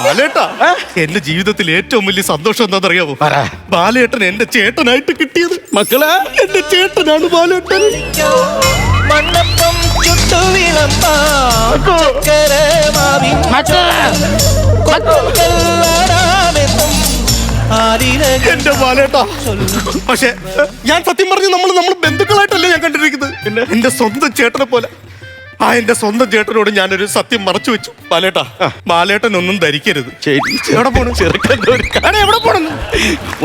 ബാലേട്ടാ, എന്റെ ജീവിതത്തിൽ ഏറ്റവും വലിയ സന്തോഷം എന്താണെന്നറിയാമോ? ബാലേട്ടൻ എന്റെ ചേട്ടനായിട്ട് കിട്ടിയത്. മക്കളെ, എന്റെ ചേട്ടനാണ് ബാലേട്ടൻ. മണ്ണപ്പം ചുട്ടു എന്റെ ബാലേട്ടാ, പക്ഷെ ഞാൻ സത്യം പറഞ്ഞു നമ്മൾ ബന്ധുക്കളായിട്ടല്ലേ ഞാൻ കണ്ടിരിക്കുന്നത്. എന്റെ സ്വന്തം ചേട്ടനെ പോലെ എന്റെ സ്വന്തം ചേട്ടനോട് ഞാനൊരു സത്യം മറച്ചു വെച്ചു. ബാലേട്ടാ, ബാലേട്ടൻ ഒന്നും ധരിക്കരുത്. എവിടെ പോണു? എവിടെ പോണെന്ന്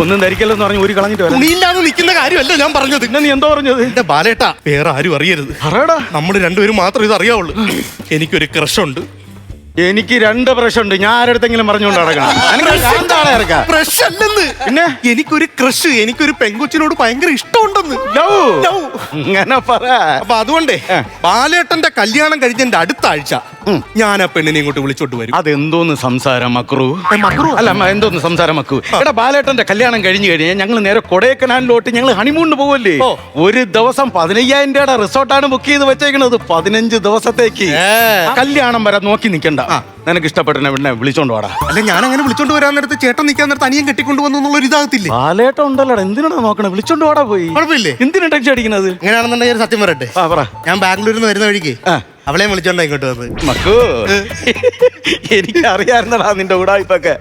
ഒന്നും ധരിക്കല്ലെന്ന് പറഞ്ഞു ഒരു കളഞ്ഞിട്ട് വരാം. നീയില്ലാതെ നിൽക്കുന്ന കാര്യമല്ല ഞാൻ പറഞ്ഞത്. പിന്നെ നീ എന്തോ പറഞ്ഞത്? എന്റെ ബാലേട്ടാ, വേറെ ആരും അറിയരുത്. നമ്മൾ രണ്ടുപേരും മാത്രം ഇത് അറിയാവുള്ളൂ. എനിക്കൊരു ക്രഷുണ്ട്. എനിക്ക് 2 ബ്രഷ് ഉണ്ട്. ഞാൻ ആരടുത്തെങ്കിലും പറഞ്ഞുകൊണ്ട് നടക്കണം. ക്രഷ് അല്ലെന്ന്, പിന്നെ എനിക്കൊരു ക്രഷ്, എനിക്കൊരു പെങ്കൊച്ചിനോട് ഭയങ്കര ഇഷ്ടമുണ്ടെന്ന്. ഇങ്ങനെ പറ. അപ്പൊ അതുകൊണ്ടേ ബാലേട്ടന്റെ കല്യാണം കഴിഞ്ഞതിന്റെ അടുത്ത ആഴ്ച ഞാൻ ആ പെണ്ണിനെ ഇങ്ങോട്ട് വിളിച്ചോട്ട് വരും. അതെന്തോന്ന് സംസാരം മക്രു? അല്ല, എന്തോന്ന് സംസാരം മക്കു? എടാ, ബാലേട്ടന്റെ കല്യാണം കഴിഞ്ഞു കഴിഞ്ഞാൽ ഞങ്ങൾ നേരെ കൊടൈക്കനാലിലോട്ട് ഞങ്ങൾ ഹണിമൂണിന് പോവല്ലേ? ഒരു ദിവസം 15,000 രൂപയുടെ റിസോർട്ടാണ് ബുക്ക് ചെയ്ത് വെച്ചേക്കണത്. 15 ദിവസത്തേക്ക്. കല്യാണം വരെ നോക്കി നിൽക്കണ്ട. നിനക്ക് ഇഷ്ടപ്പെട്ട പിന്നെ വിളിച്ചോണ്ട് വാടാ. അല്ല, ഞാൻ അങ്ങനെ വിളിച്ചോണ്ട് വരാൻ നേരത്ത് ചേട്ടൻ നിൽക്കാൻ നേരത്ത് അനിയൻ കെട്ടിക്കൊണ്ടു വന്നു എന്നുള്ളൊരു ഇതാകത്തില്ലേ? ബാലേട്ടൻ ഉണ്ടല്ലോ, എന്തിനാണ് നോക്കണേ? വിളിച്ചോണ്ട് വാടാ പോയി. കുഴപ്പമില്ലേ? എന്തിനാ ടെൻഷൻ അടിക്കുന്നത്? അങ്ങനെയാണെന്നുണ്ടെങ്കിൽ ഒരു സത്യം പറയട്ടെ. പറ. ഞാൻ ബാംഗ്ലൂരിൽ നിന്ന് വരുന്ന വഴിക്ക് അവളെയും വിളിച്ചോണ്ടാ ഇങ്ങോട്ട് വന്നത്. മക്കു, എനിക്ക് അറിയാറുന്നടാ നിന്റെ ഉടായ്പൊക്കെ.